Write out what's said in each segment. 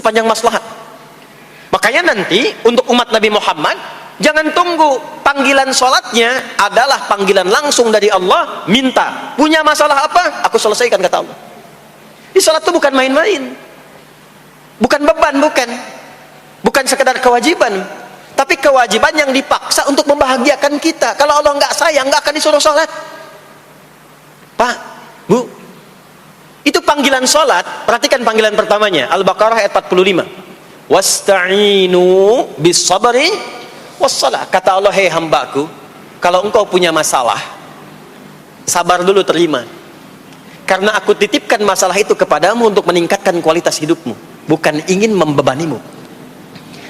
sepanjang maslahat. Makanya nanti untuk umat Nabi Muhammad, jangan tunggu panggilan sholatnya adalah panggilan langsung dari Allah. Minta, punya masalah apa? Aku selesaikan, kata Allah. Di sholat itu bukan main-main, bukan beban, bukan sekedar kewajiban, tapi kewajiban yang dipaksa untuk membahagiakan kita. Kalau Allah nggak sayang, nggak akan disuruh sholat. Pak, Bu, itu panggilan sholat. Perhatikan panggilan pertamanya, Al-Baqarah ayat 45. Wasta'inu bis sabri wassalah. Kata Allah, hei hambaku, kalau engkau punya masalah, sabar dulu, terima. Karena aku titipkan masalah itu kepadamu untuk meningkatkan kualitas hidupmu, bukan ingin membebanimu.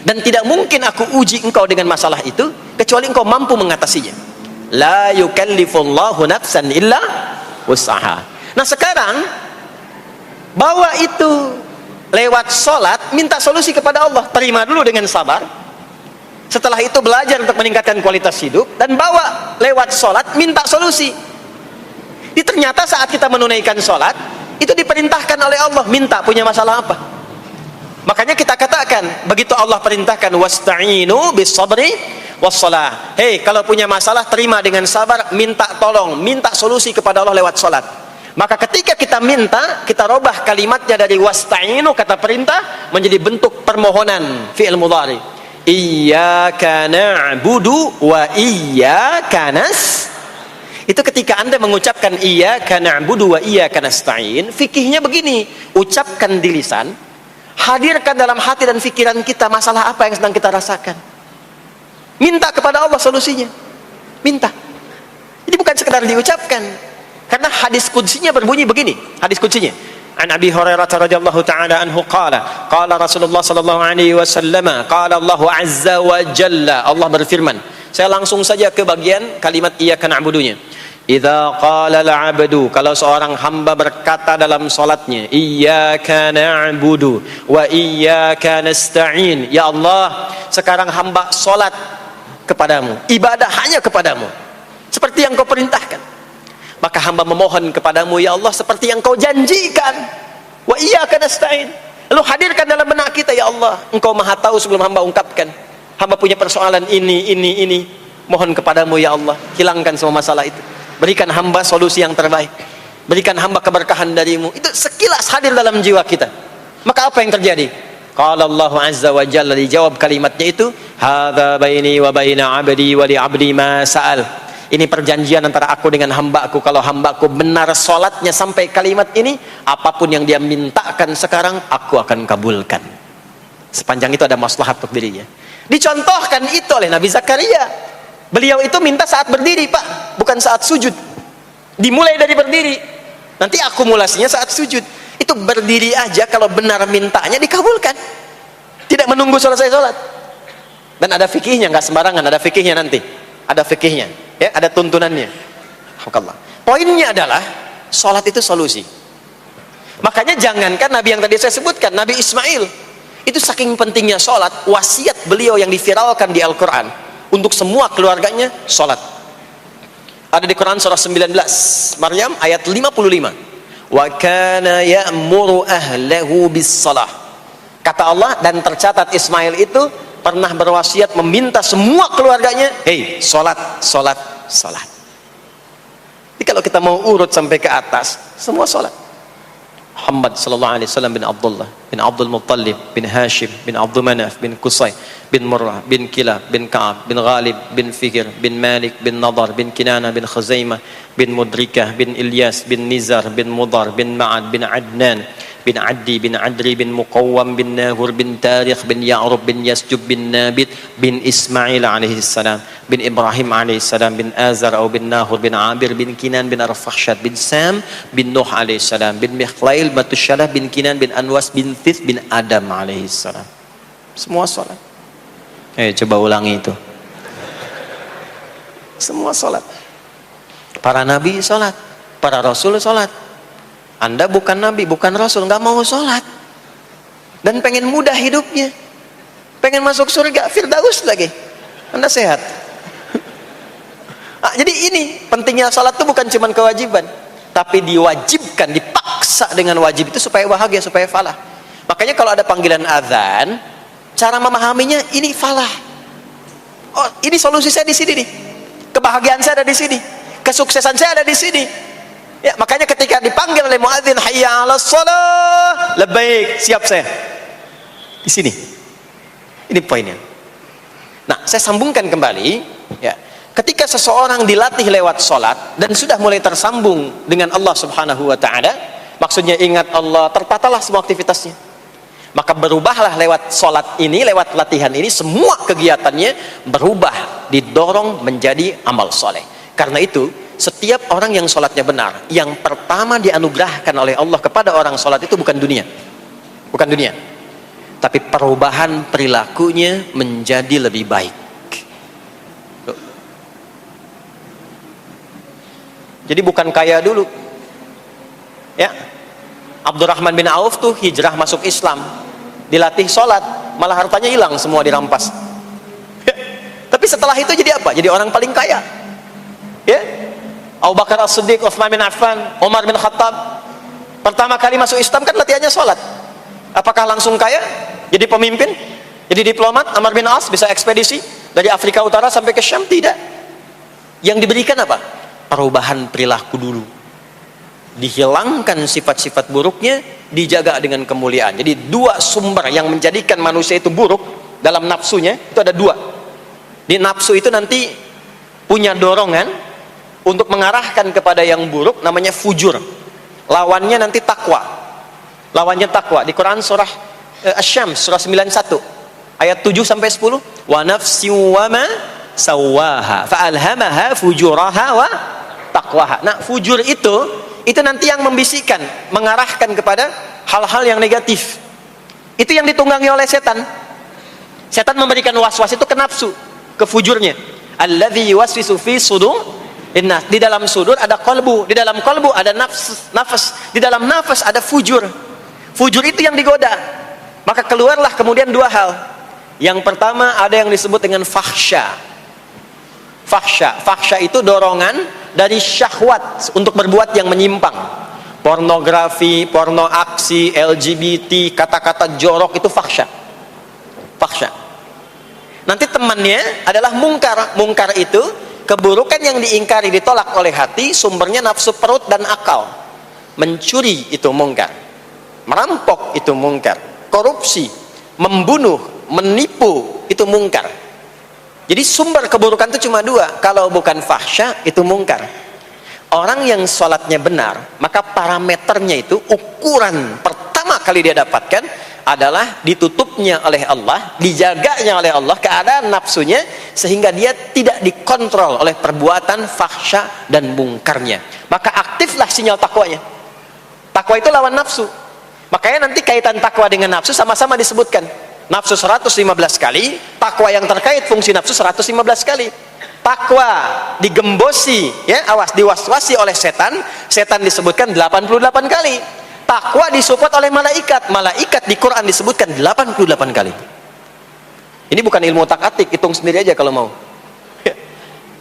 Dan tidak mungkin aku uji engkau dengan masalah itu kecuali engkau mampu mengatasinya. La yukallifullahu nafsan illa wus'aha. Nah sekarang bawa itu lewat sholat, minta solusi kepada Allah, terima dulu dengan sabar. Setelah itu belajar untuk meningkatkan kualitas hidup, dan bawa lewat sholat, minta solusi. Jadi ternyata saat kita menunaikan sholat, itu diperintahkan oleh Allah, minta punya masalah apa. Makanya kita katakan, begitu Allah perintahkan, wasta'inu bis sabri wassalah. Hei, kalau punya masalah, terima dengan sabar, minta tolong, minta solusi kepada Allah lewat sholat. Maka ketika kita minta, kita robah kalimatnya dari wasta'inu, kata perintah, menjadi bentuk permohonan, fi'il mudhari. Iyyaka na'budu wa iyyaka nasta'in. Itu ketika Anda mengucapkan iyyaka na'budu wa iyyaka nasta'in, fikihnya begini, ucapkan di lisan, hadirkan dalam hati dan pikiran kita masalah apa yang sedang kita rasakan. Minta kepada Allah solusinya. Minta. Jadi bukan sekedar diucapkan. Karena hadis qudsinya berbunyi begini, hadis qudsinya. An Abi Hurairah radhiyallahu ta'ala anhu qala Rasulullah sallallahu alaihi wasallam, qala Allah azza wa jalla, Allah berfirman. Saya langsung saja ke bagian kalimat iyyaka na'budunya. Idza qala al-'abdu, kalau seorang hamba berkata dalam salatnya, iyyaka na'budu wa iyyaka nasta'in, ya Allah, sekarang hamba salat kepadamu, ibadah hanya kepadamu, seperti yang kau perintahkan. Maka hamba memohon kepadamu, ya Allah, seperti yang kau janjikan. Wa iyyaka nasta'in. Lalu hadirkan dalam benak kita, ya Allah, engkau maha tahu sebelum hamba ungkapkan. Hamba punya persoalan ini. Mohon kepadamu, ya Allah, hilangkan semua masalah itu. Berikan hamba solusi yang terbaik. Berikan hamba keberkahan darimu. Itu sekilas hadir dalam jiwa kita. Maka apa yang terjadi? Qala Allah azza wa jalla, dijawab kalimatnya itu, hadza baini wa baina 'abdi wa li 'abdi ma sa'al. Ini perjanjian antara aku dengan hambaku. Kalau hambaku benar sholatnya sampai kalimat ini, apapun yang dia mintakan sekarang, aku akan kabulkan. Sepanjang itu ada maslahat untuk dirinya. Dicontohkan itu oleh Nabi Zakaria. Beliau itu minta saat berdiri, Pak, bukan saat sujud. Dimulai dari berdiri, nanti akumulasinya saat sujud. Itu berdiri aja, kalau benar mintanya dikabulkan. Tidak menunggu selesai sholat. Dan ada fikihnya, nggak sembarangan, ada fikihnya nanti. Ada fikihnya. Ya, ada tuntunannya. Poinnya adalah sholat itu solusi. Makanya jangankan Nabi yang tadi saya sebutkan, Nabi Ismail itu saking pentingnya sholat, wasiat beliau yang diviralkan di Al-Quran untuk semua keluarganya, sholat. Ada di Quran surah 19 Maryam ayat 55. Wa kana ya'muru ahlahu bis salah. Kata Allah, dan tercatat Ismail itu pernah berwasiat meminta semua keluarganya, hei, sholat. Jadi kalau kita mau urut sampai ke atas, semua sholat. Muhammad sallallahu alaihi wasallam bin Abdullah bin Abdul Muttalib bin Hashim bin Abdul Manaf bin Qusay bin Murrah bin Kilab bin Ka'ab bin Ghalib bin Fikir bin Malik bin Nadar bin Kinana bin Khuzaimah bin Mudrikah bin Ilyas bin Nizar bin Mudar bin Ma'ad bin Adnan bin Addi bin Adri bin Muqawwam bin Nahur bin Tarikh bin Ya'rub bin Yasjub bin Nabit bin Ismail alaihi salam bin Ibrahim alaihi salam bin Azar atau bin Nahur bin Abir bin Kinan bin Arfakhshad bin Sam bin Nuh alaihi salam bin Mikhlail Batusyalah bin Kinan bin Anwas bin Thith bin Adam alaihi salam. Semua salat. Coba ulangi itu. Semua salat. Para nabi salat, para rasul salat. Anda bukan nabi, bukan rasul, nggak mau sholat dan pengen mudah hidupnya, pengen masuk surga Firdaus lagi, Anda sehat. Jadi ini pentingnya sholat itu bukan cuma kewajiban, tapi diwajibkan, dipaksa dengan wajib itu supaya bahagia, supaya falah. Makanya kalau ada panggilan azan, cara memahaminya ini falah. Oh, ini solusi saya di sini nih. Kebahagiaan saya ada di sini. Kesuksesan saya ada di sini. Ya, makanya ketika dipanggil oleh muadzin, hayya 'alas shalah, labbaik, siap saya. Di sini. Ini poinnya. Nah, saya sambungkan kembali, ya. Ketika seseorang dilatih lewat salat dan sudah mulai tersambung dengan Allah Subhanahu wa taala, maksudnya ingat Allah, tertatalah semua aktivitasnya. Maka berubahlah lewat salat ini, lewat latihan ini, semua kegiatannya berubah, didorong menjadi amal soleh. Karena itu, setiap orang yang salatnya benar, yang pertama dianugerahkan oleh Allah kepada orang salat itu bukan dunia. Bukan dunia. Tapi perubahan perilakunya menjadi lebih baik. Jadi bukan kaya dulu. Ya. Abdurrahman bin Auf tuh hijrah masuk Islam. Dilatih sholat, malah hartanya hilang semua dirampas. Tapi setelah itu jadi apa? Jadi orang paling kaya. Ya. Abu Bakar As-Siddiq, Utsman bin Affan, Umar bin Khattab. Pertama kali masuk Islam kan latihannya sholat. Apakah langsung kaya? Jadi pemimpin? Jadi diplomat? Amr bin As bisa ekspedisi dari Afrika Utara sampai ke Syam? Tidak. Yang diberikan apa? Perubahan perilaku dulu. Dihilangkan sifat-sifat buruknya, dijaga dengan kemuliaan. Jadi dua sumber yang menjadikan manusia itu buruk dalam nafsunya, itu ada dua. Di nafsu itu nanti punya dorongan untuk mengarahkan kepada yang buruk, namanya fujur. Lawannya nanti takwa. Lawannya takwa. Di Quran surah Asy-Syams surah 91 ayat 7 sampai 10, wa nafsi wa ma sawaha fa'alhamaha fujuraha wa taqwaha. Nah, fujur itu nanti yang membisikkan, mengarahkan kepada hal-hal yang negatif. Itu yang ditunggangi oleh setan. Setan memberikan was-was itu ke nafsu, ke fujurnya. Alladzi yuwaswisu fi sudur innas. Di dalam sudur ada qalbu, di dalam qalbu ada nafas, di dalam nafas ada fujur. Fujur itu yang digoda. Maka keluarlah kemudian dua hal. Yang pertama ada yang disebut dengan fahsya. Fahsya itu dorongan dari syahwat untuk berbuat yang menyimpang. Pornografi, porno aksi, LGBT, kata-kata jorok itu fahsya. Fahsya. Nanti temannya adalah mungkar. Mungkar itu keburukan yang diingkari, ditolak oleh hati, sumbernya nafsu perut dan akal. Mencuri itu mungkar. Merampok itu mungkar. Korupsi, membunuh, menipu itu mungkar. Jadi sumber keburukan itu cuma dua. Kalau bukan fahsya itu mungkar. Orang yang sholatnya benar, maka parameternya itu, ukuran pertama kali dia dapatkan adalah ditutupnya oleh Allah, dijaganya oleh Allah keadaan nafsunya, sehingga dia tidak dikontrol oleh perbuatan fahsya dan mungkarnya. Maka aktiflah sinyal takwanya. Takwa itu lawan nafsu. Makanya nanti kaitan takwa dengan nafsu sama-sama disebutkan. Nafsu 115 kali, takwa yang terkait fungsi nafsu 115 kali. Takwa digembosi, ya, awas, diwaswasi oleh setan, setan disebutkan 88 kali. Takwa disupport oleh malaikat, malaikat di Quran disebutkan 88 kali. Ini bukan ilmu tak-atik, hitung sendiri aja kalau mau.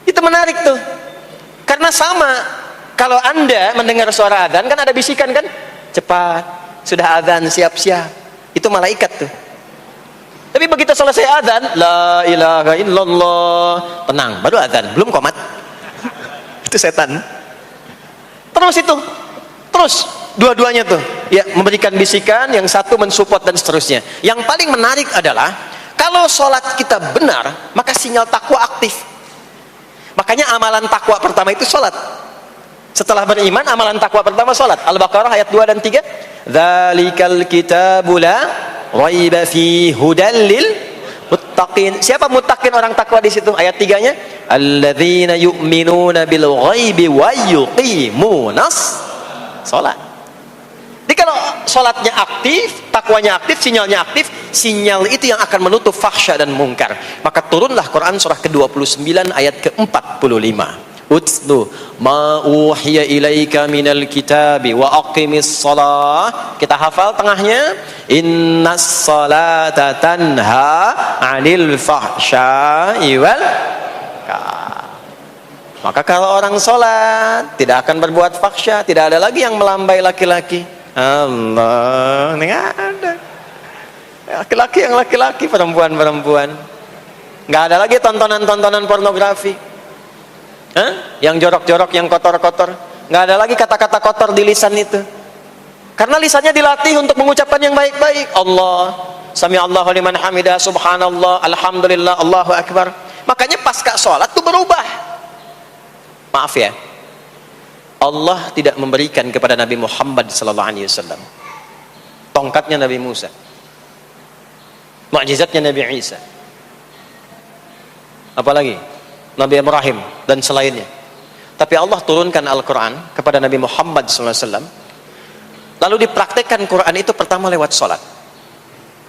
Itu menarik tuh. Karena sama, kalau Anda mendengar suara adzan kan ada bisikan kan? Cepat, sudah adzan, siap-siap. Itu malaikat tuh. Tapi begitu selesai adzan, la ilaha illallah, tenang, baru adzan, belum qomat. Itu setan. Terus dua-duanya tuh, ya, memberikan bisikan, yang satu mensupport dan seterusnya. Yang paling menarik adalah kalau sholat kita benar, maka sinyal takwa aktif. Makanya amalan takwa pertama itu sholat. Setelah beriman, amalan takwa pertama sholat. Al-Baqarah ayat 2 dan 3. Dzalikal kitabu la raiba fi hudal lil muttaqin. Siapa muttaqin, orang takwa di situ? Ayat 3-nya, alladzina yu'minuna bil ghaibi wa yuqimunas sholat. Jadi kalau sholatnya aktif, takwanya aktif, sinyalnya aktif, sinyal itu yang akan menutup fahsya dan mungkar. Maka turunlah Quran surah ke-29 ayat ke-45. Utlu ma uhiya ilaika minal kitabi wa aqimis shalah. Kita hafal tengahnya, innas salata tanha 'anil fahsya'i wal munkar. Maka kalau orang sholat tidak akan berbuat fahsya, tidak ada lagi yang melambai laki-laki. Allah, nggak ada. Laki-laki yang laki-laki, perempuan-perempuan. Nggak ada lagi tontonan-tontonan pornografi. Yang jorok-jorok, yang kotor-kotor. Nggak ada lagi kata-kata kotor di lisan itu. Karena lisannya dilatih untuk mengucapkan yang baik-baik. Allah, sami'allahu liman hamidah, subhanallah, alhamdulillah, Allahu akbar. Makanya pasca sholat itu berubah. Maaf ya, Allah tidak memberikan kepada Nabi Muhammad SAW tongkatnya Nabi Musa, mukjizatnya Nabi Isa, apalagi Nabi Ibrahim dan selainnya. Tapi Allah turunkan Al-Quran kepada Nabi Muhammad SAW, lalu dipraktekkan Quran itu pertama lewat sholat.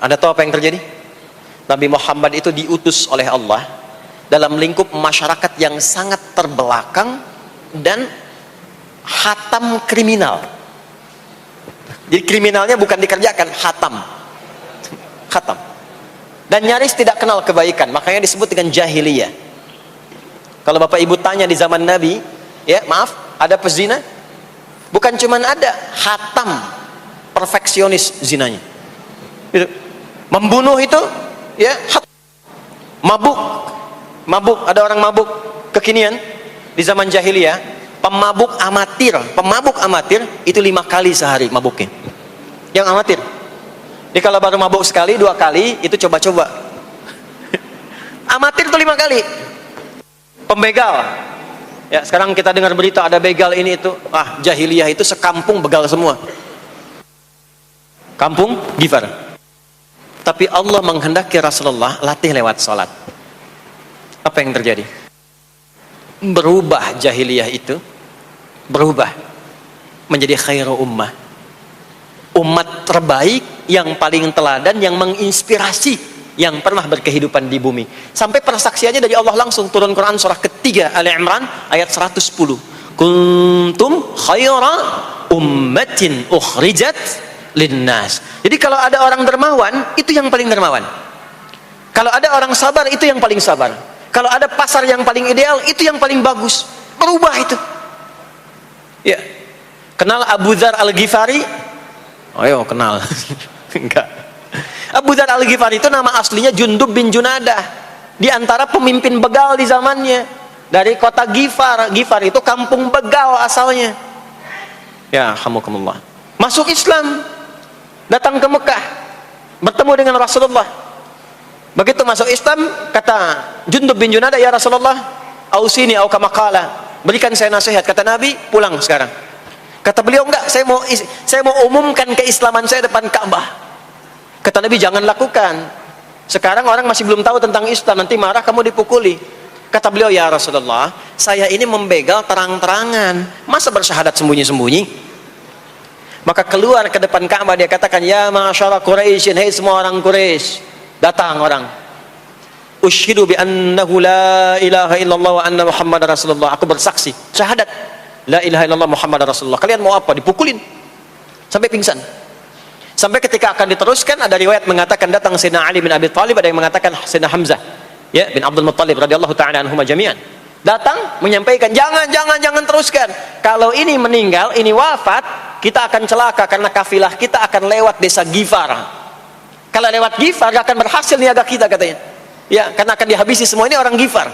Anda tahu apa yang terjadi? Nabi Muhammad itu diutus oleh Allah dalam lingkup masyarakat yang sangat terbelakang dan hatam kriminal. Jadi kriminalnya bukan dikerjakan, hatam. Dan nyaris tidak kenal kebaikan, makanya disebut dengan jahiliyah. Kalau Bapak Ibu tanya di zaman Nabi, ya maaf, ada pezina? Bukan cuman ada, hatam, perfeksionis zinanya. Gitu. Membunuh itu, ya, mabuk, ada orang mabuk kekinian di zaman jahiliyah, pemabuk amatir itu 5 kali sehari mabuknya. Yang amatir. Jadi kalau baru mabuk sekali, 2 kali, itu coba-coba. Amatir itu 5 kali. Pembegal. Ya, sekarang kita dengar berita ada begal ini itu. Jahiliyah itu sekampung begal semua. Kampung Gifar. Tapi Allah menghendaki Rasulullah latih lewat sholat. Apa yang terjadi? Berubah jahiliyah itu, berubah menjadi khairu ummah, umat terbaik yang paling teladan, yang menginspirasi, yang pernah berkehidupan di bumi. Sampai persaksiannya dari Allah langsung, turun Quran surah ketiga Ali Imran ayat 110. Kuntum khaira ummatin ukhrijat linnas. Jadi kalau ada orang dermawan, itu yang paling dermawan. Kalau ada orang sabar, itu yang paling sabar. Kalau ada pasar yang paling ideal, itu yang paling bagus. Berubah itu. Ya. Kenal Abu Dzar Al-Ghifari? Ayo kenal. Enggak. Abu Dzar Al-Ghifari itu nama aslinya Jundub bin Junadah. Di antara pemimpin begal di zamannya. Dari kota Ghifar. Ghifar itu kampung begal asalnya. Ya, hamukumullah. Masuk Islam. Datang ke Mekah. Bertemu dengan Rasulullah. Begitu masuk Islam, kata Jundub bin Junadah, ya Rasulullah, ausini au kama qala, berikan saya nasihat. Kata Nabi, pulang sekarang. Kata beliau, enggak, saya mau umumkan keislaman saya depan Ka'bah. Kata Nabi, jangan lakukan. Sekarang orang masih belum tahu tentang Islam, nanti marah kamu dipukuli. Kata beliau, ya Rasulullah, saya ini membegal terang-terangan, masa bersyahadat sembunyi-sembunyi? Maka keluar ke depan Ka'bah, dia katakan, ya ma'asyara Quraisyin, hei semua orang Quraisy. Datang orang, ushidu bi annahu la ilaha illallah wa anna Muhammad Rasulullah. Aku bersaksi, syahadat la ilaha illallah Muhammad Rasulullah. Kalian mau apa? Dipukulin sampai pingsan. Sampai ketika akan diteruskan, ada riwayat mengatakan datang Sayyidina Ali bin Abi Thalib, ada yang mengatakan Sayyidina Hamzah, ya, bin Abdul Muttalib radhiyallahu ta'ala anhuma jami'an. Datang menyampaikan, jangan teruskan. Kalau ini meninggal, ini wafat, kita akan celaka karena kafilah kita akan lewat desa Ghifar. Kalau lewat Ghifar gak akan berhasil niaga kita, katanya. Ya, karena akan dihabisi semua, ini orang Ghifar.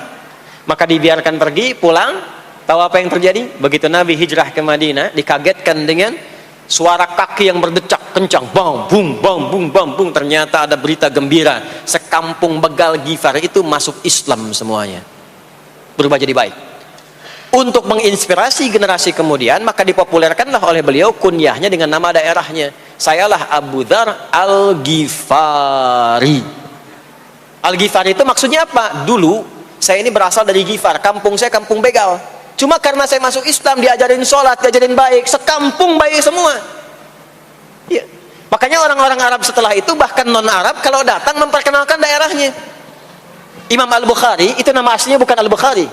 Maka dibiarkan pergi, pulang. Tahu apa yang terjadi? Begitu Nabi hijrah ke Madinah, dikagetkan dengan suara kaki yang berdecak kencang, bang bung bang bung bang bung. Ternyata ada berita gembira, sekampung begal Ghifar itu masuk Islam semuanya, berubah jadi baik. Untuk menginspirasi generasi kemudian, maka dipopulerkanlah oleh beliau kunyahnya dengan nama daerahnya. Sayalah Abu Dzar Al-Ghifari. Al-Ghifari itu maksudnya apa? Dulu saya ini berasal dari Ghifar, kampung saya kampung begal. Cuma karena saya masuk Islam, diajarin sholat, diajarin baik, sekampung baik semua. Ya. Makanya orang-orang Arab setelah itu, bahkan non-Arab, kalau datang memperkenalkan daerahnya. Imam Al-Bukhari, itu nama aslinya bukan Al-Bukhari.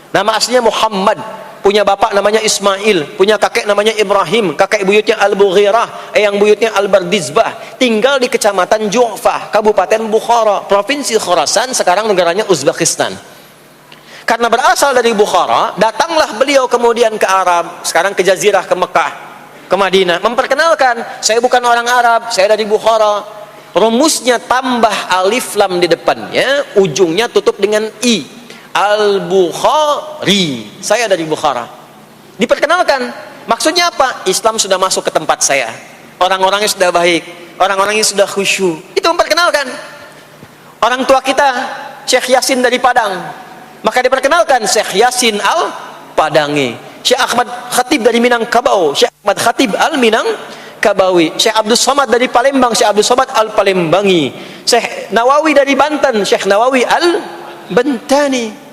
Nama aslinya Muhammad. Punya bapak namanya Ismail, punya kakek namanya Ibrahim, kakek buyutnya Al-Bughirah, yang buyutnya Al-Bardizbah. Tinggal di kecamatan Ju'fah, Kabupaten Bukhara, Provinsi Khorasan, sekarang negaranya Uzbekistan. Karena berasal dari Bukhara, datanglah beliau kemudian ke Arab, sekarang ke Jazirah, ke Mekah, ke Madinah, memperkenalkan, saya bukan orang Arab, saya dari Bukhara. rumusnya tambah alif lam di depannya, ujungnya tutup dengan i. Al-Bukhari, saya dari Bukhara. Diperkenalkan, maksudnya apa? Islam sudah masuk ke tempat saya, orang-orangnya sudah baik, orang-orangnya sudah khusyuk. Itu memperkenalkan. Orang tua kita Syekh Yasin dari Padang, maka diperkenalkan Syekh Yasin Al-Padangi. Syekh Ahmad Khatib dari Minangkabau, Syekh Ahmad Khatib Al-Minangkabawi. Syekh Abdul Somad dari Palembang, Syekh Abdul Somad Al-Palembangi. Syekh Nawawi dari Banten, Syekh Nawawi Al-Bantani.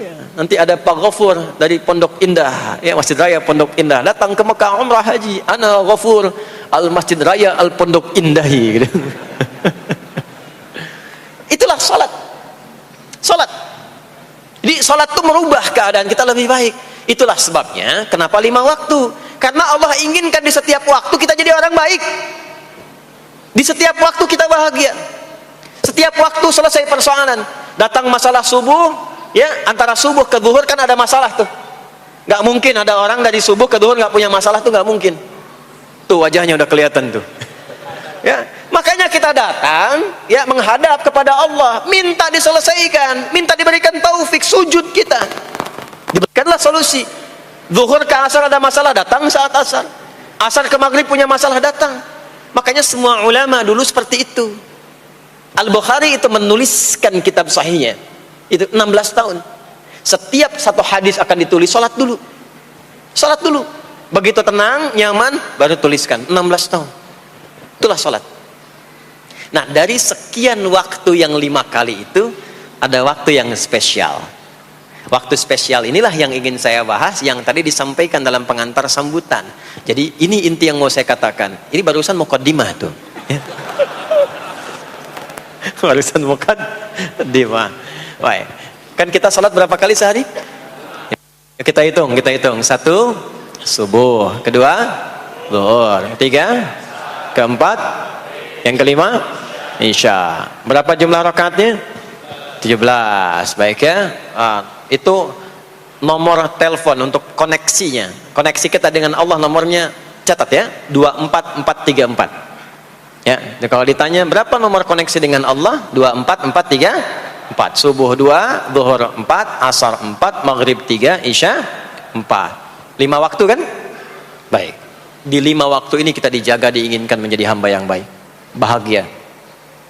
Ya, nanti ada Pak Ghafur dari Pondok Indah, ya, Masjid Raya Pondok Indah, datang ke Mekah umrah haji, ana Ghafur Al-Masjid Raya Al-Pondok Indahi gitu. Itulah salat. Salat. Jadi salat itu merubah keadaan kita lebih baik. Itulah sebabnya kenapa 5 waktu. Karena Allah inginkan di setiap waktu kita jadi orang baik. Di setiap waktu kita bahagia. Setiap waktu selesai persoalan. Datang masalah subuh, ya, antara subuh ke zuhur kan ada masalah tuh. Gak mungkin ada orang dari subuh ke zuhur gak punya masalah tuh, gak mungkin. Tuh wajahnya udah kelihatan tuh. Ya, makanya kita datang, ya, menghadap kepada Allah, minta diselesaikan, minta diberikan taufik, sujud kita, diberikanlah solusi. Zuhur ke asar ada masalah, datang saat asar. Asar ke maghrib punya masalah, datang. Makanya semua ulama dulu seperti itu. Al-Bukhari itu menuliskan kitab sahihnya itu 16 tahun. Setiap satu hadis akan ditulis, salat dulu. Salat dulu. Begitu tenang, nyaman, baru tuliskan. 16 tahun. Itulah salat. Nah, dari sekian waktu yang 5 kali itu, ada waktu yang spesial. Waktu spesial inilah yang ingin saya bahas, yang tadi disampaikan dalam pengantar sambutan. Jadi ini inti yang mau saya katakan. Ini barusan muqaddimah tuh. Barusan muqaddimah. Baik. Kan kita salat berapa kali sehari? Kita hitung. 1, subuh. 2, zuhur. 3, keempat, yang kelima, isya. Berapa jumlah rakaatnya? 17. Baik ya. Itu nomor telepon untuk koneksinya. Koneksi kita dengan Allah nomornya catat ya. 24434. Ya. Jadi kalau ditanya berapa nomor koneksi dengan Allah? 24434. Subuh 2, zuhur 4, asar 4, maghrib 3, isya 4. 5 waktu kan? Baik. Di 5 waktu ini kita dijaga, diinginkan menjadi hamba yang baik, bahagia,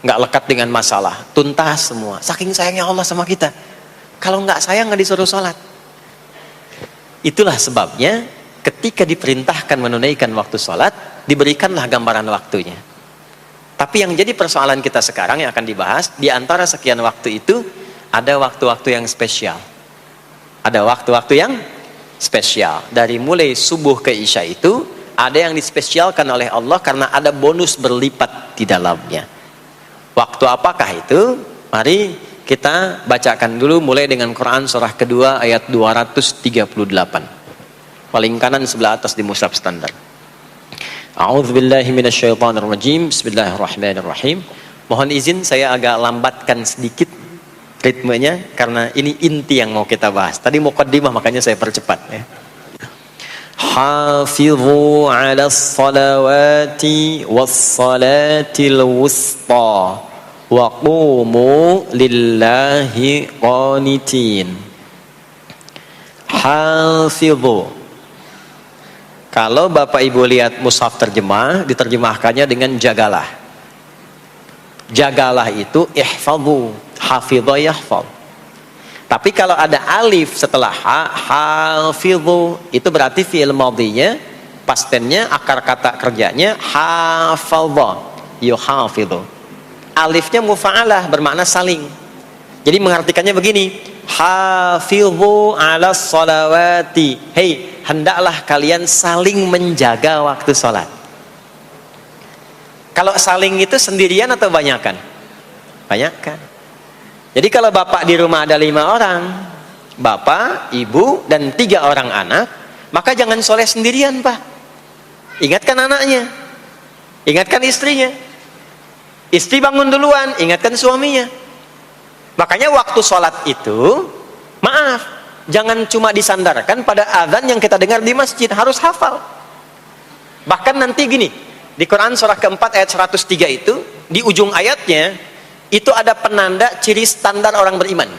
nggak lekat dengan masalah, tuntas semua. Saking sayangnya Allah sama kita, kalau nggak sayang nggak disuruh sholat. Itulah sebabnya ketika diperintahkan menunaikan waktu sholat, diberikanlah gambaran waktunya. Tapi yang jadi persoalan kita sekarang yang akan dibahas, di antara sekian waktu itu ada waktu-waktu yang spesial. Ada waktu-waktu yang spesial. Dari mulai subuh ke isya itu ada yang dispesialkan oleh Allah karena ada bonus berlipat di dalamnya. Waktu apakah itu? Mari kita bacakan dulu mulai dengan Quran surah kedua ayat 238. Paling kanan sebelah atas di mushaf standar. A'udzubillahi minasyaitonirrajim. Bismillahirrahmanirrahim. Mohon izin saya agak lambatkan sedikit ritmenya karena ini inti yang mau kita bahas. Tadi muqaddimah makanya saya percepat ya. Hafizu 'alas salawati was salatil wusta wa qumu lillahi qanitin. Hafizu. Kalau Bapak Ibu lihat mushaf terjemah, diterjemahkannya dengan jagalah. Jagalah itu ihfazu, hafidha yahfaz. Tapi kalau ada alif setelah hafizu, itu berarti fi'il madhinya, past tense-nya, akar kata kerjanya hafadha, yuhafidhu. Alifnya mufa'alah, bermakna saling. Jadi mengartikannya begini, hafidhu 'alas salawati. Hei, hendaklah kalian saling menjaga waktu sholat. Kalau saling itu sendirian atau banyakan? Banyakan. Jadi kalau bapak di rumah ada 5 orang, bapak, ibu, dan 3 orang anak, maka jangan soleh sendirian, Pak. Ingatkan anaknya, ingatkan istrinya. Istri bangun duluan, ingatkan suaminya. Makanya waktu sholat itu, maaf, jangan cuma disandarkan pada azan yang kita dengar di masjid, harus hafal. Bahkan nanti gini, di Quran surah keempat ayat 103 itu, di ujung ayatnya itu ada penanda ciri standar orang beriman.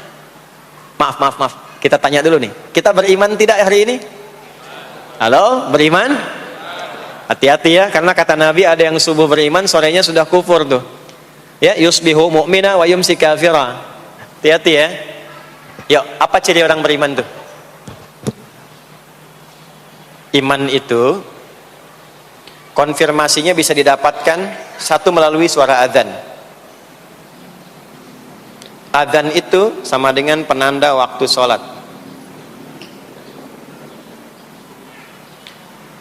Maaf. Kita tanya dulu nih. Kita beriman tidak hari ini? Halo, beriman? Hati-hati ya, karena kata Nabi ada yang subuh beriman, sorenya sudah kufur tuh. Ya, yusbihu mu'mina wa yumsi kafira. Hati-hati ya. Yuk, apa ciri orang beriman tuh? Iman itu konfirmasinya bisa didapatkan satu melalui suara adzan. Adzan itu sama dengan penanda waktu sholat.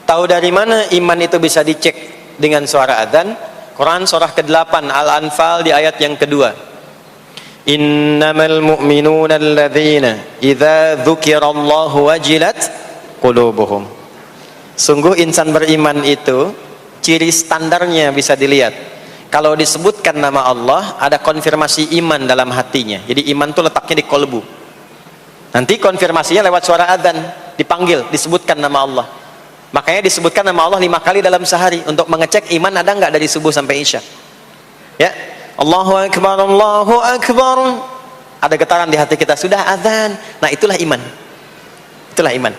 Tahu dari mana iman itu bisa dicek dengan suara adzan? Quran surah ke-8 Al-Anfal di ayat yang kedua. Innamal mu'minuna alladzina idza dzukirallahu wajilat qulubuhum. Sungguh insan beriman itu ciri standarnya bisa dilihat. Kalau disebutkan nama Allah, ada konfirmasi iman dalam hatinya. Jadi iman itu letaknya di kolbu. Nanti konfirmasinya lewat suara adzan, dipanggil, disebutkan nama Allah. Makanya disebutkan nama Allah 5 kali dalam sehari untuk mengecek iman ada nggak dari subuh sampai isya. Ya, Allahu Akbar, Allahu Akbar. Ada getaran di hati kita, sudah adzan. Nah, itulah iman. Itulah iman.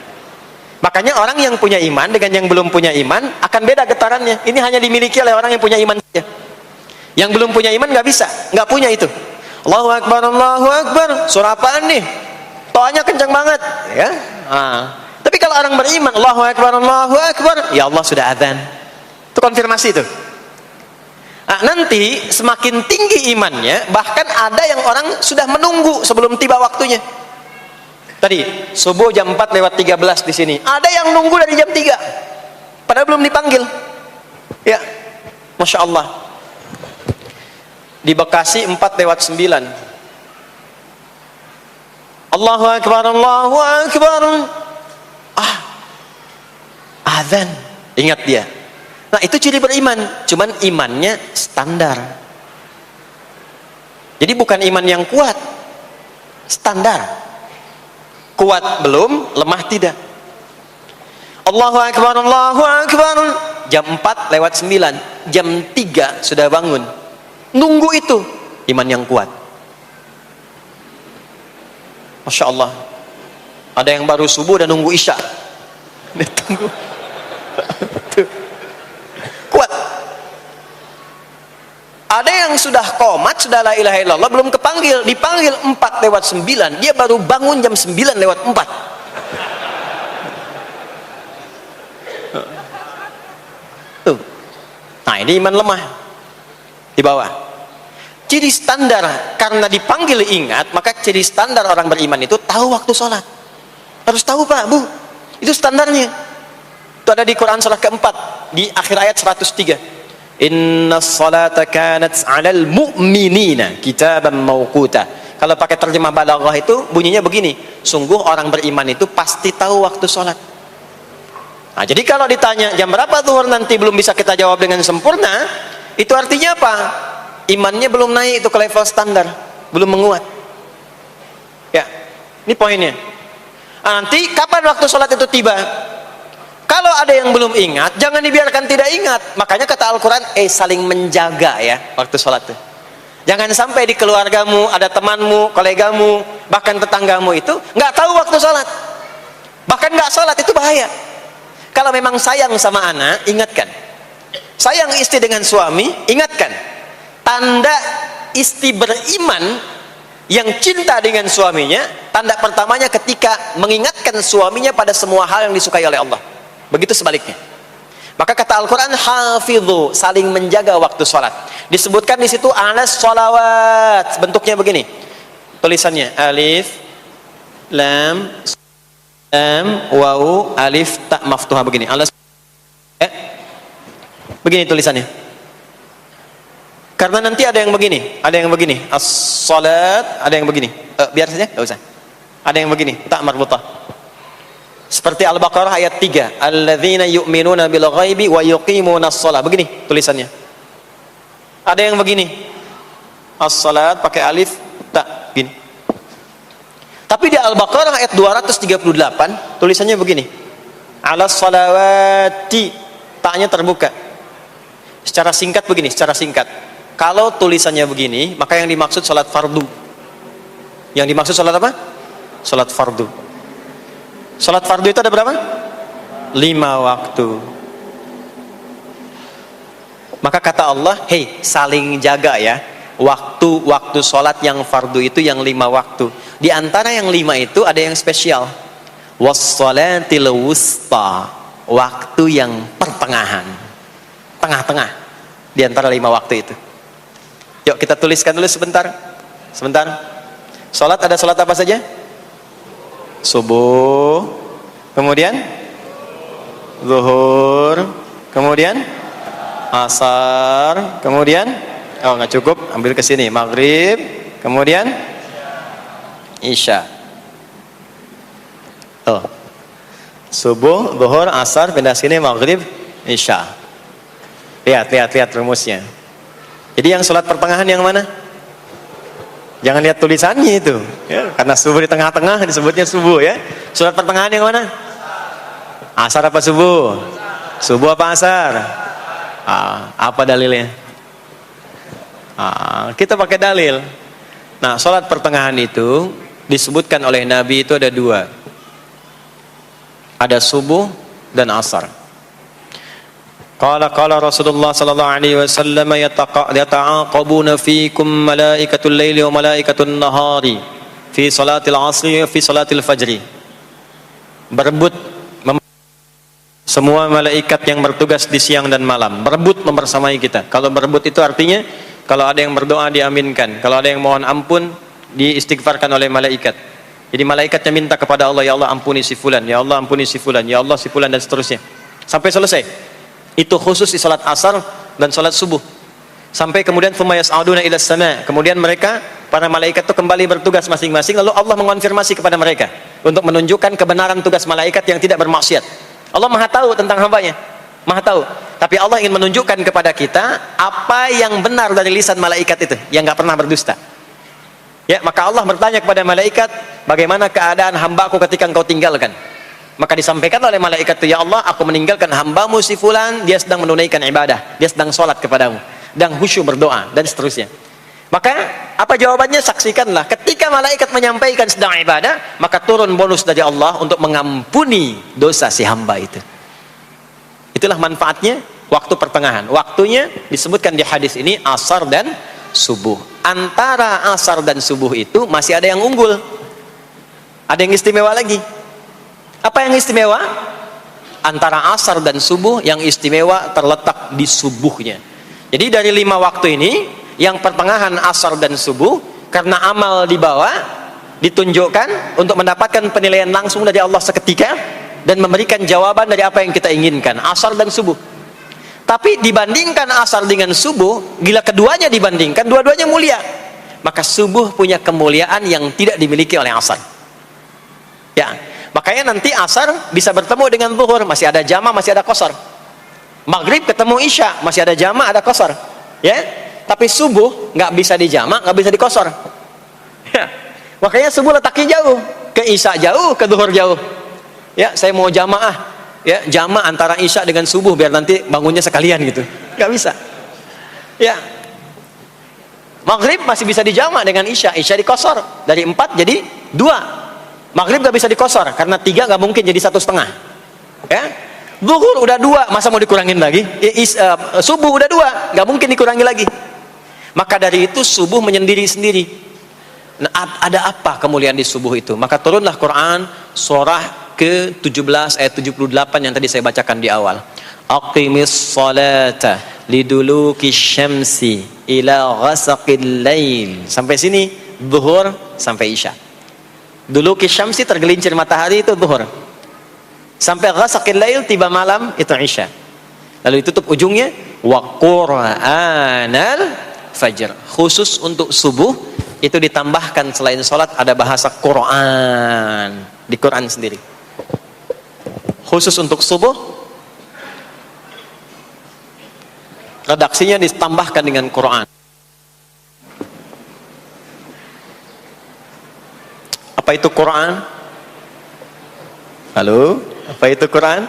Makanya orang yang punya iman dengan yang belum punya iman akan beda getarannya. Ini hanya dimiliki oleh orang yang punya iman saja. Yang belum punya iman nggak bisa, nggak punya itu. Allahu Akbar, Allahu Akbar. Surah apaan nih? Toanya kencang banget, ya. Tapi kalau orang beriman, Allahu Akbar, Allahu Akbar, ya Allah sudah adzan. Itu konfirmasi itu. Nanti semakin tinggi imannya, bahkan ada yang orang sudah menunggu sebelum tiba waktunya. Tadi subuh jam 4:13 di sini. Ada yang nunggu dari jam 3. Padahal belum dipanggil. Ya. Masya Allah. Di Bekasi 4:09. Allahu Akbar, Allahu Akbar. Azan. Ingat dia. Nah, itu ciri beriman. Cuman imannya standar. Jadi bukan iman yang kuat. Standar. Kuat belum, lemah tidak. Allahu Akbar, Allahu Akbar. Jam 4:09, jam 3 sudah bangun. Nunggu itu iman yang kuat. Masya Allah. Ada yang baru subuh dan nunggu isya. Tunggu. Kuat. Ada yang sudah qomat, sudah la ilaha illallah, belum kepanggil, dipanggil 4:09, dia baru bangun jam 9:04. Tuh. Nah, ini iman lemah. Di bawah. Ciri standar, karena dipanggil ingat, maka ciri standar orang beriman itu tahu waktu sholat. Harus tahu Pak, Bu. Itu standarnya. Itu ada di Quran surah keempat, di akhir ayat 103. Inna salata kanat 'alal mu'minina kitaban mawquta. Kalau pakai terjemah balaghah itu bunyinya begini, sungguh orang beriman itu pasti tahu waktu sholat. Nah, jadi kalau ditanya jam berapa zuhur nanti belum bisa kita jawab dengan sempurna, itu artinya apa? Imannya belum naik itu ke level standar, belum menguat. Ya, ini poinnya. Nanti kapan waktu sholat itu tiba? Kalau ada yang belum ingat, jangan dibiarkan tidak ingat. Makanya kata Al-Quran, saling menjaga ya waktu sholat itu. Jangan sampai di keluargamu, ada temanmu, kolegamu, bahkan tetanggamu itu nggak tahu waktu sholat. Bahkan nggak sholat, itu bahaya. Kalau memang sayang sama anak, ingatkan. Sayang istri dengan suami, ingatkan. Tanda istri beriman yang cinta dengan suaminya, tanda pertamanya ketika mengingatkan suaminya pada semua hal yang disukai oleh Allah. Begitu sebaliknya. Maka kata Al-Quran, hafidhu, saling menjaga waktu sholat. Disebutkan di situ alas sholawat, bentuknya begini. Tulisannya alif, lam, wawu, alif, ta maftuha begini. Alas, begini tulisannya. Karena nanti ada yang begini, as-sholat, ada yang begini. Biar saja, nggak usah. Ada yang begini, ta marbutah. Seperti Al-Baqarah ayat 3, alladzina yu'minuna bil ghaibi wa yuqimunas shalah. Begini tulisannya. Ada yang begini. As-salat pakai alif, ta, gini. Tapi di Al-Baqarah ayat 238 tulisannya begini. Alas salawati, taknya terbuka. Secara singkat begini, secara singkat. Kalau tulisannya begini, maka yang dimaksud sholat fardu. Yang dimaksud sholat apa? Sholat fardu. Sholat fardu itu ada berapa? 5 waktu. Maka kata Allah, hei, saling jaga ya. Waktu sholat yang fardu itu yang 5 waktu. Di antara yang 5 itu ada yang spesial. Was-sholatil wusta, waktu yang pertengahan, tengah-tengah di antara 5 waktu itu. Yuk kita tuliskan dulu sebentar. Sholat, ada sholat apa saja? Subuh, kemudian zuhur, kemudian asar, kemudian nggak cukup, ambil ke sini, maghrib, kemudian isya. Subuh, zuhur, asar, pindah sini, maghrib, isya. Lihat rumusnya. Jadi yang sholat pertengahan yang mana? Jangan lihat tulisannya itu ya, karena subuh di tengah-tengah disebutnya subuh ya. Sholat pertengahan yang mana? Asar apa subuh? Subuh apa asar? Apa dalilnya? Kita pakai dalil. Nah, sholat pertengahan itu disebutkan oleh Nabi itu ada 2. Ada subuh dan asar. Qala Rasulullah sallallahu alaihi wasallam yata'aqabuna fiikum malaikatul laili wa malaikatun nahari fi salatil asri wa fi salatil fajri. Berebut semua malaikat yang bertugas di siang dan malam, berebut membersamai kita. Kalau berebut itu artinya kalau ada yang berdoa diaminkan, kalau ada yang mohon ampun diistighfarkan oleh malaikat. Jadi malaikatnya minta kepada Allah, ya Allah ampuni si fulan, ya Allah ampuni si fulan, ya Allah si fulan, dan seterusnya sampai selesai. Itu khusus di salat asar dan salat subuh. Sampai kemudian thumma yas'aduna ila sama', kemudian mereka para malaikat itu kembali bertugas masing-masing, lalu Allah mengonfirmasi kepada mereka untuk menunjukkan kebenaran tugas malaikat yang tidak bermaksiat. Allah Maha tahu tentang hambanya, Maha tahu. Tapi Allah ingin menunjukkan kepada kita apa yang benar dari lisan malaikat itu, yang nggak pernah berdusta. Ya, maka Allah bertanya kepada malaikat, bagaimana keadaan hambaku ketika engkau tinggalkan? Maka disampaikan oleh malaikat itu, ya Allah, aku meninggalkan hambamu si fulan, dia sedang menunaikan ibadah, dia sedang sholat kepadamu, dan khusyuk berdoa, dan seterusnya. Maka apa jawabannya? Saksikanlah, ketika malaikat menyampaikan sedang ibadah, maka turun bonus dari Allah untuk mengampuni dosa si hamba itu. Itulah manfaatnya waktu pertengahan. Waktunya disebutkan di hadis ini asar dan subuh. Antara asar dan subuh itu masih ada yang unggul, ada yang istimewa lagi. Apa yang istimewa? Antara asar dan subuh yang istimewa terletak di subuhnya. Jadi dari 5 waktu ini, yang pertengahan asar dan subuh, karena amal di bawah ditunjukkan untuk mendapatkan penilaian langsung dari Allah seketika dan memberikan jawaban dari apa yang kita inginkan, asar dan subuh. Tapi dibandingkan asar dengan subuh, bila keduanya dibandingkan, dua-duanya mulia. Maka subuh punya kemuliaan yang tidak dimiliki oleh asar. Ya, makanya nanti asar bisa bertemu dengan zuhur, masih ada jama, masih ada qasar. Maghrib ketemu isya, masih ada jama, ada qasar. Ya, tapi subuh nggak bisa di jama, nggak bisa di qasar. Ya, makanya subuh letaknya jauh, ke isya jauh, ke zuhur jauh. Ya, saya mau jamaah, ya jama antara isya dengan subuh biar nanti bangunnya sekalian gitu, nggak bisa. Ya, maghrib masih bisa di jama dengan isya, isya di qasar, dari 4 jadi 2. Maghrib gak bisa dikosor karena 3 gak mungkin jadi 1,5. Ya, zuhur udah 2, masa mau dikurangin lagi? Subuh udah 2, gak mungkin dikurangi lagi. Maka dari itu subuh menyendiri sendiri. Nah, ada apa kemuliaan di subuh itu? Maka turunlah Quran surah ke-17 ayat 78 yang tadi saya bacakan di awal. Aqimis salata liduluki syamsi ila ghasaqil lail. Sampai sini zuhur sampai isya. Dulu kisyamsi tergelincir matahari itu zuhur. Sampai ghasaqil lail tiba malam itu isya. Lalu ditutup ujungnya wa qur'anal fajr. Khusus untuk subuh itu ditambahkan selain salat ada bahasa Quran di Quran sendiri. Khusus untuk subuh redaksinya ditambahkan dengan Quran. Apa itu Quran? Halo, apa itu Quran?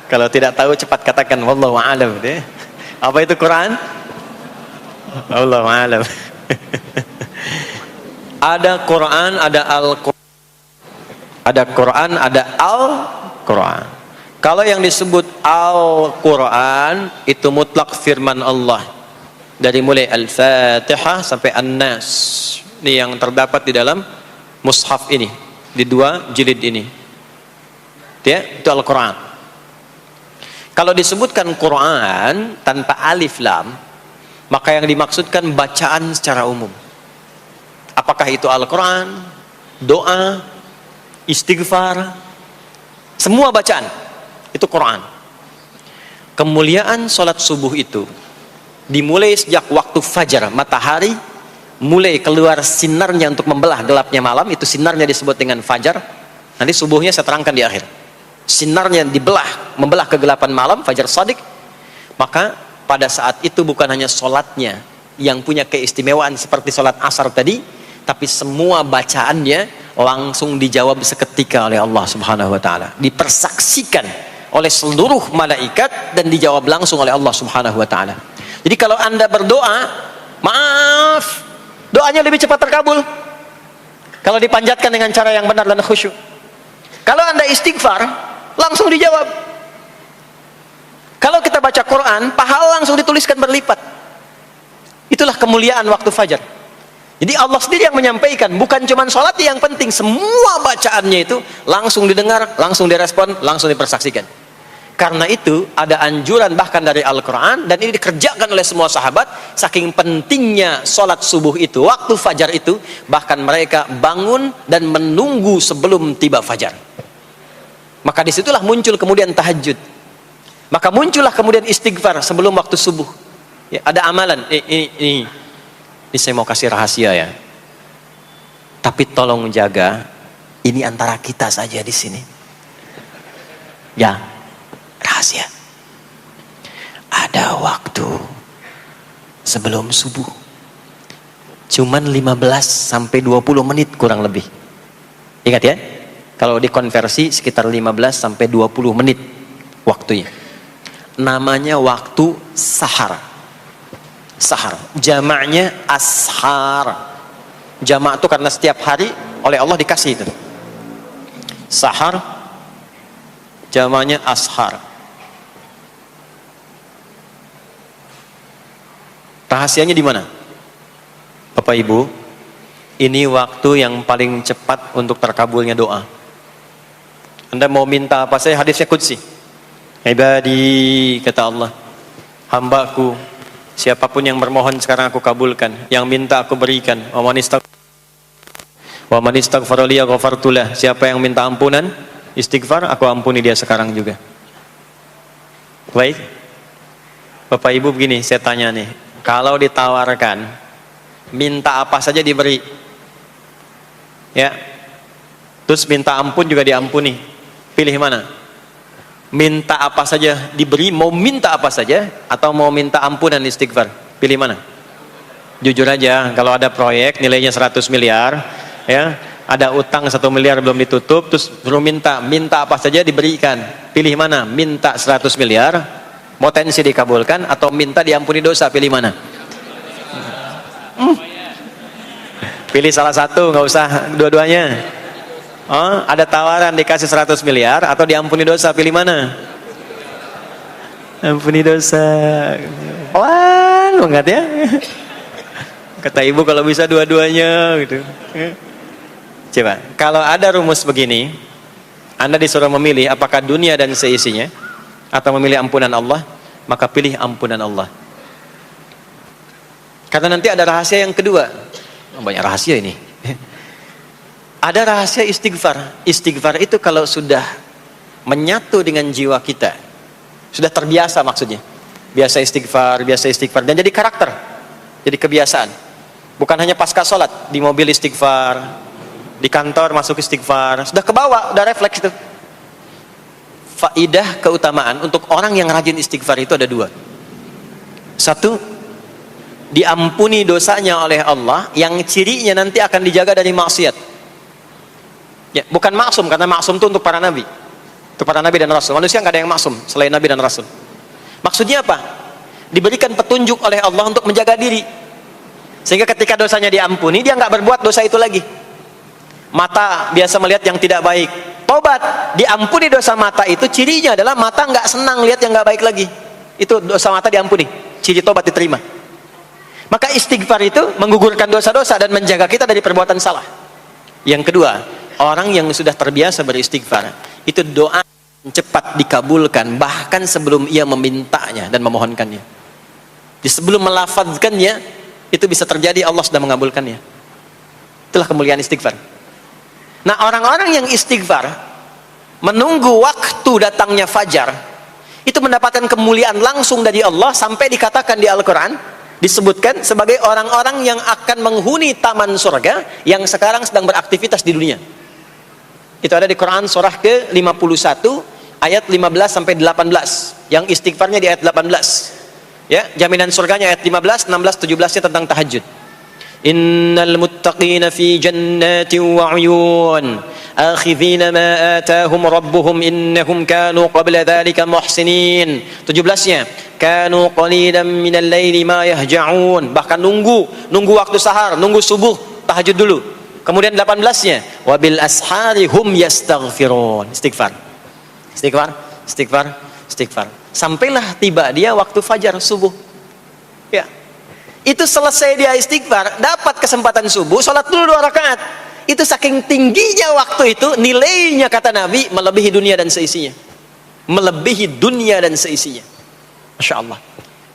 Kalau tidak tahu cepat katakan wallahu a'lam deh. Apa itu Quran? Allah alam. Ada Quran, ada Al-Quran. Ada Quran, ada Al-Quran. Kalau yang disebut Al-Quran itu mutlak firman Allah. Dari mulai Al-Fatihah sampai An-Nas. Ini yang terdapat di dalam mushaf ini, di 2 jilid ini. Ya, itu Al-Quran. Kalau disebutkan Quran tanpa alif lam, maka yang dimaksudkan bacaan secara umum. Apakah itu Al-Quran, doa, istighfar, semua bacaan itu Quran. Kemuliaan sholat subuh itu dimulai sejak waktu fajar, matahari mulai keluar sinarnya untuk membelah gelapnya malam, itu sinarnya disebut dengan fajar. Nanti subuhnya saya terangkan di akhir. Sinarnya dibelah, membelah kegelapan malam, fajar shadiq. Maka pada saat itu bukan hanya sholatnya yang punya keistimewaan seperti sholat asar tadi, tapi semua bacaannya langsung dijawab seketika oleh Allah Subhanahu wa taala, dipersaksikan oleh seluruh malaikat dan dijawab langsung oleh Allah Subhanahu wa taala. Jadi kalau Anda berdoa, maaf, doanya lebih cepat terkabul kalau dipanjatkan dengan cara yang benar dan khusyuk. Kalau Anda istighfar, langsung dijawab. Kalau kita baca Quran, pahala langsung dituliskan berlipat. Itulah kemuliaan waktu fajar. Jadi Allah sendiri yang menyampaikan, bukan cuma sholat yang penting, semua bacaannya itu langsung didengar, langsung direspon, langsung dipersaksikan. Karena itu ada anjuran bahkan dari Al-Quran, dan ini dikerjakan oleh semua sahabat, saking pentingnya sholat subuh itu, waktu fajar itu, bahkan mereka bangun dan menunggu sebelum tiba fajar. Maka disitulah muncul kemudian tahajud. Maka muncullah kemudian istighfar sebelum waktu subuh. Ya, ada amalan, ini saya mau kasih rahasia ya. Tapi tolong jaga, ini antara kita saja di sini. Ya, rahasia. Ada waktu sebelum subuh. Cuman 15 sampai 20 menit kurang lebih. Ingat ya, kalau dikonversi sekitar 15 sampai 20 menit waktunya. Namanya waktu sahar. Sahar, jamaknya ashar. Jamak itu karena setiap hari oleh Allah dikasih itu. Sahar, jamaknya ashar. Rahasianya di mana? Bapak Ibu, ini waktu yang paling cepat untuk terkabulnya doa. Anda mau minta apa saja, hadisnya qudsi. Ibadi, kata Allah, hambaku, siapapun yang bermohon sekarang aku kabulkan, yang minta aku berikan. Wa man istaghfara li ghafartu lah. Siapa yang minta ampunan, istighfar, aku ampuni dia sekarang juga. Baik. Bapak Ibu begini, saya tanya nih, kalau ditawarkan minta apa saja diberi. Ya. Terus minta ampun juga diampuni. Pilih mana? Minta apa saja diberi, mau minta apa saja, atau mau minta ampunan istighfar? Pilih mana? Jujur aja, kalau ada proyek nilainya 100 miliar, ya, ada utang 1 miliar belum ditutup, terus belum minta apa saja diberikan. Pilih mana? Minta 100 miliar, potensi dikabulkan, atau minta diampuni dosa? Pilih mana? Pilih salah satu, nggak usah dua-duanya. Oh, ada tawaran dikasih 100 miliar atau diampuni dosa, pilih mana? Ampuni dosa. Wah, banget ya. Kata ibu kalau bisa dua-duanya gitu. Coba, kalau ada rumus begini, Anda disuruh memilih apakah dunia dan seisinya atau memilih ampunan Allah, maka pilih ampunan Allah. Karena nanti ada rahasia yang kedua. Banyak rahasia ini. Ada rahasia istighfar. Istighfar itu kalau sudah menyatu dengan jiwa kita, sudah terbiasa, maksudnya biasa istighfar, dan jadi karakter, jadi kebiasaan. Bukan hanya pasca sholat, di mobil istighfar, di kantor masuk istighfar, sudah kebawa, udah refleks itu. Faidah keutamaan untuk orang yang rajin istighfar itu ada dua. Satu, diampuni dosanya oleh Allah, yang cirinya nanti akan dijaga dari maksiat. Ya, bukan maksum, karena maksum itu untuk para nabi. Untuk para nabi dan rasul. Manusia nggak ada yang maksum selain nabi dan rasul. Maksudnya apa? Diberikan petunjuk oleh Allah untuk menjaga diri. Sehingga ketika dosanya diampuni, dia nggak berbuat dosa itu lagi. Mata biasa melihat yang tidak baik, tobat, diampuni dosa mata itu, cirinya adalah mata nggak senang lihat yang nggak baik lagi. Itu dosa mata diampuni, ciri tobat diterima. Maka istighfar itu menggugurkan dosa-dosa dan menjaga kita dari perbuatan salah. Yang kedua, orang yang sudah terbiasa beristighfar, itu doa cepat dikabulkan bahkan sebelum ia memintanya dan memohonkannya. Di sebelum melafazkannya, itu bisa terjadi Allah sudah mengabulkannya. Itulah kemuliaan istighfar. Nah, orang-orang yang istighfar menunggu waktu datangnya fajar, itu mendapatkan kemuliaan langsung dari Allah, sampai dikatakan di Al-Quran, disebutkan sebagai orang-orang yang akan menghuni taman surga yang sekarang sedang beraktivitas di dunia. Itu ada di Quran surah ke-51 ayat 15 sampai 18. Yang istighfarnya di ayat 18. Ya, jaminan surganya ayat 15, 16, 17-nya tentang tahajud. Innal muttaqina fi jannatin wa 'uyun akhidhina ma atahum rabbuhum innahum kanu qabla dhalika muhsinin. 17-nya kanu qalilan minal laili ma yahja'un, bahkan nunggu waktu sahar, nunggu subuh, tahajud dulu. Kemudian 18-nya wabil ashari hum yastaghfirun. Istighfar, sampailah tiba dia waktu fajar subuh. Ya, itu selesai dia istighfar, dapat kesempatan subuh, sholat dulu 2 rakaat. Itu saking tingginya waktu itu, nilainya kata Nabi melebihi dunia dan seisinya. Masya Allah.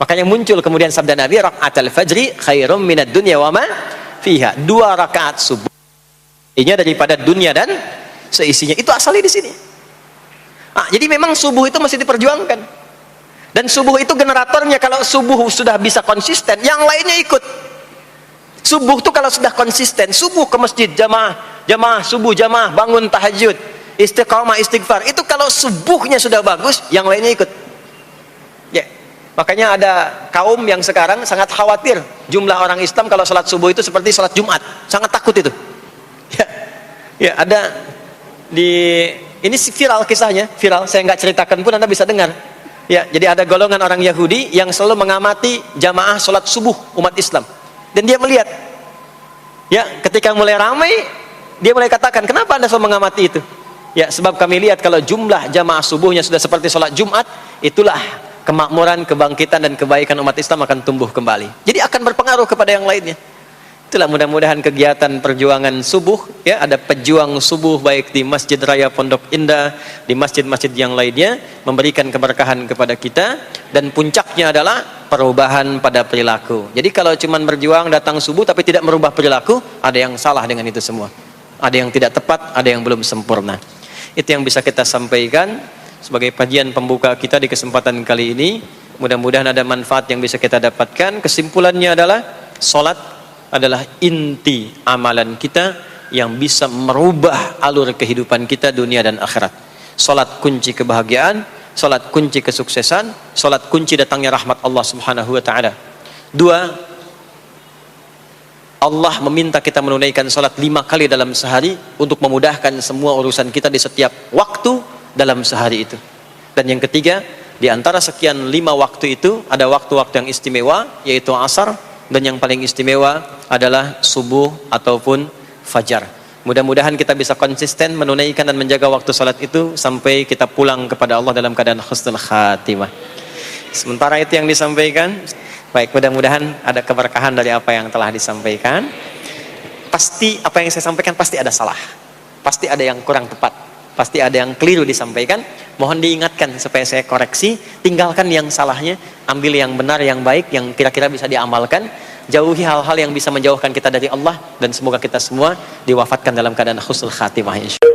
Makanya muncul kemudian sabda Nabi, raka'atul fajri khairum minad dunya wa ma fiha. 2 rakaat subuh ini daripada dunia dan seisinya. Itu asalnya di sini. Jadi memang subuh itu masih diperjuangkan. Dan subuh itu generatornya, kalau subuh sudah bisa konsisten, yang lainnya ikut. Subuh itu kalau sudah konsisten, subuh ke masjid jamaah subuh, jamaah bangun tahajud, istiqamah istighfar, itu kalau subuhnya sudah bagus, yang lainnya ikut. Ya, makanya ada kaum yang sekarang sangat khawatir jumlah orang Islam kalau sholat subuh itu seperti sholat Jumat, sangat takut itu. Ya, ada ini viral kisahnya, saya nggak ceritakan pun Anda bisa dengar. Ya, jadi ada golongan orang Yahudi yang selalu mengamati jamaah sholat subuh umat Islam, dan dia melihat, ya, ketika mulai ramai, dia mulai katakan, kenapa Anda selalu mengamati itu? Ya, sebab kami lihat kalau jumlah jamaah subuhnya sudah seperti sholat Jumat, itulah kemakmuran, kebangkitan dan kebaikan umat Islam akan tumbuh kembali. Jadi akan berpengaruh kepada yang lainnya. Itulah mudah-mudahan kegiatan perjuangan subuh, ya, ada pejuang subuh baik di Masjid Raya Pondok Indah, di masjid-masjid yang lainnya, memberikan keberkahan kepada kita, dan puncaknya adalah perubahan pada perilaku. Jadi kalau cuman berjuang datang subuh tapi tidak merubah perilaku, ada yang salah dengan itu semua. Ada yang tidak tepat, ada yang belum sempurna. Itu yang bisa kita sampaikan sebagai kajian pembuka kita di kesempatan kali ini. Mudah-mudahan ada manfaat yang bisa kita dapatkan. Kesimpulannya adalah salat adalah inti amalan kita yang bisa merubah alur kehidupan kita dunia dan akhirat. Salat kunci kebahagiaan, salat kunci kesuksesan, salat kunci datangnya rahmat Allah Subhanahu wa taala. 2, Allah meminta kita menunaikan salat 5 kali dalam sehari untuk memudahkan semua urusan kita di setiap waktu dalam sehari itu. Dan yang ketiga, di antara sekian 5 waktu itu ada waktu-waktu yang istimewa, yaitu asar, dan yang paling istimewa adalah subuh ataupun fajar. Mudah-mudahan kita bisa konsisten menunaikan dan menjaga waktu salat itu sampai kita pulang kepada Allah dalam keadaan husnul khatimah. Sementara itu yang disampaikan. Baik, mudah-mudahan ada keberkahan dari apa yang telah disampaikan. Pasti apa yang saya sampaikan pasti ada salah, pasti ada yang kurang tepat, pasti ada yang keliru disampaikan. Mohon diingatkan supaya saya koreksi, tinggalkan yang salahnya, ambil yang benar, yang baik, yang kira-kira bisa diamalkan. Jauhi hal-hal yang bisa menjauhkan kita dari Allah, dan semoga kita semua diwafatkan dalam keadaan husnul khatimah, insya Allah.